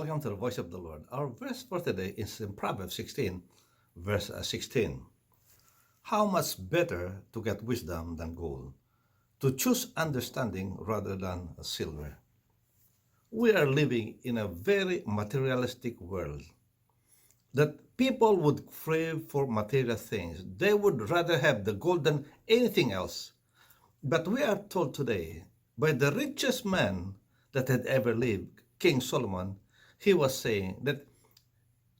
welcome to the Voice of the Lord. Our verse for today is in Proverbs 16, verse 16. How much better to get wisdom than gold, to choose understanding rather than silver. We are living in a very materialistic world that people would crave for material things. They would rather have the gold than anything else. But we are told today by the richest man that had ever lived, King Solomon, he was saying that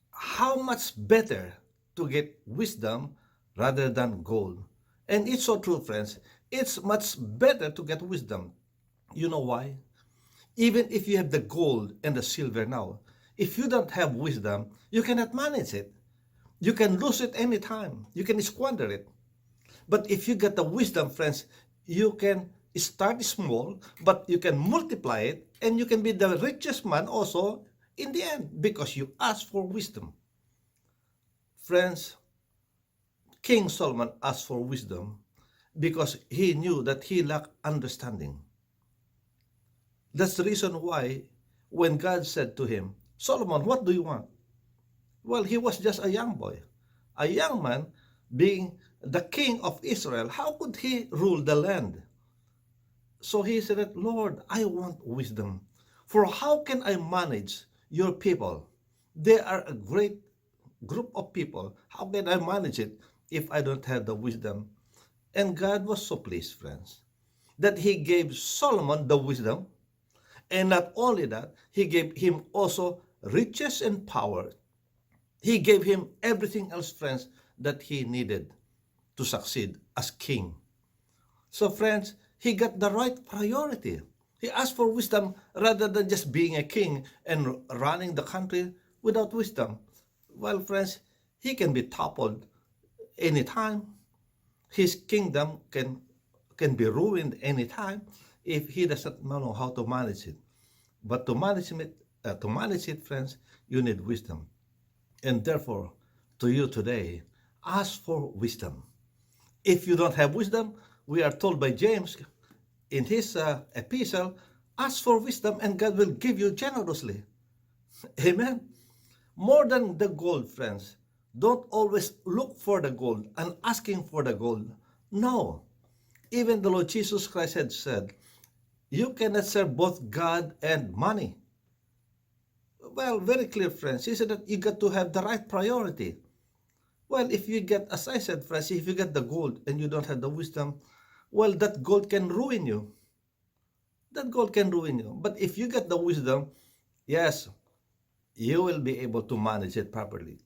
how much better to get wisdom rather than gold. And it's so true, friends. It's much better to get wisdom. You know why? Even if you have the gold and the silver now, if you don't have wisdom, you cannot manage it. You can lose it anytime. You can squander it. But if you get the wisdom, friends, you can start small, but you can multiply it, and you can be the richest man also in the end because you ask for wisdom. Friends, King Solomon asked for wisdom because he knew that he lacked understanding. That's the reason why when God said to him, Solomon, what do you want? Well, he was just a young boy, a young man being the king of Israel. How could he rule the land? So he said, Lord, I want wisdom. For how can I manage your people? They are a great group of people. How can I manage it if I don't have the wisdom? And God was so pleased, friends, that he gave Solomon the wisdom. And not only that, he gave him also riches and power. He gave him everything else, friends, that he needed to succeed as king. So, friends, he got the right priority. He asked for wisdom rather than just being a king and running the country without wisdom. Well, friends, he can be toppled anytime. His kingdom can be ruined anytime if he doesn't know how to manage it. But to manage it, friends, you need wisdom. And therefore, to you today, ask for wisdom. If you don't have wisdom, we are told by James in his epistle, ask for wisdom and God will give you generously. Amen. More than the gold, friends, don't always look for the gold and asking for the gold. No. Even the Lord Jesus Christ had said, you cannot serve both God and money. Well, very clear, friends. He said that you got to have the right priority. Well, if you get, as I said, friends, if you get the gold and you don't have the wisdom, well, that gold can ruin you. That gold can ruin you. But if you get the wisdom, yes, you will be able to manage it properly.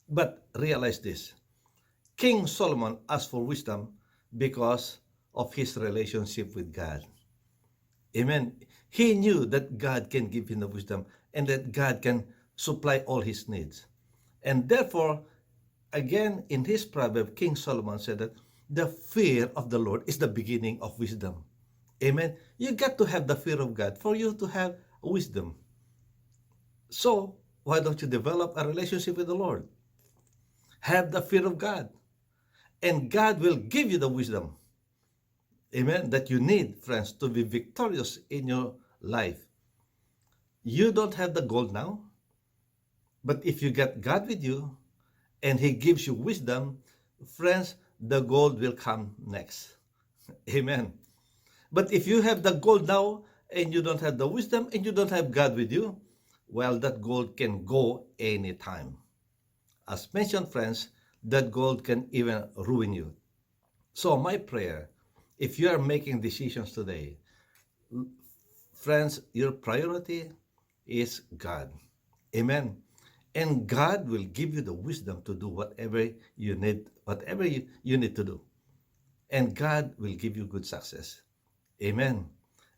But realize this. King Solomon asked for wisdom because of his relationship with God. Amen. He knew that God can give him the wisdom and that God can supply all his needs. And therefore, again, in his proverb, King Solomon said that the fear of the Lord is the beginning of wisdom. Amen. You got to have the fear of God for you to have wisdom. So, why don't you develop a relationship with the Lord? Have the fear of God. And God will give you the wisdom. Amen. That you need, friends, to be victorious in your life. You don't have the gold now. But if you get God with you and he gives you wisdom, friends, the gold will come next. Amen. But if you have the gold now and you don't have the wisdom and you don't have God with you, well, that gold can go anytime. As mentioned, friends, that gold can even ruin you. So my prayer, if you are making decisions today, friends, your priority is God. Amen. And God will give you the wisdom to do whatever you need to do. And God will give you good success. Amen.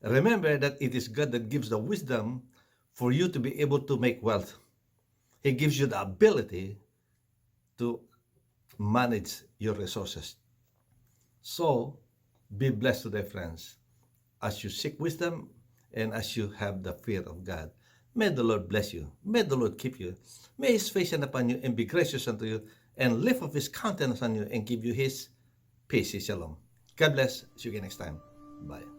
Remember that it is God that gives the wisdom for you to be able to make wealth. He gives you the ability to manage your resources. So, be blessed today, friends, as you seek wisdom and as you have the fear of God. May the Lord bless you. May the Lord keep you. May his face shine upon you and be gracious unto you and lift up his countenance on you and give you his peace. Shalom. God bless. See you again next time. Bye.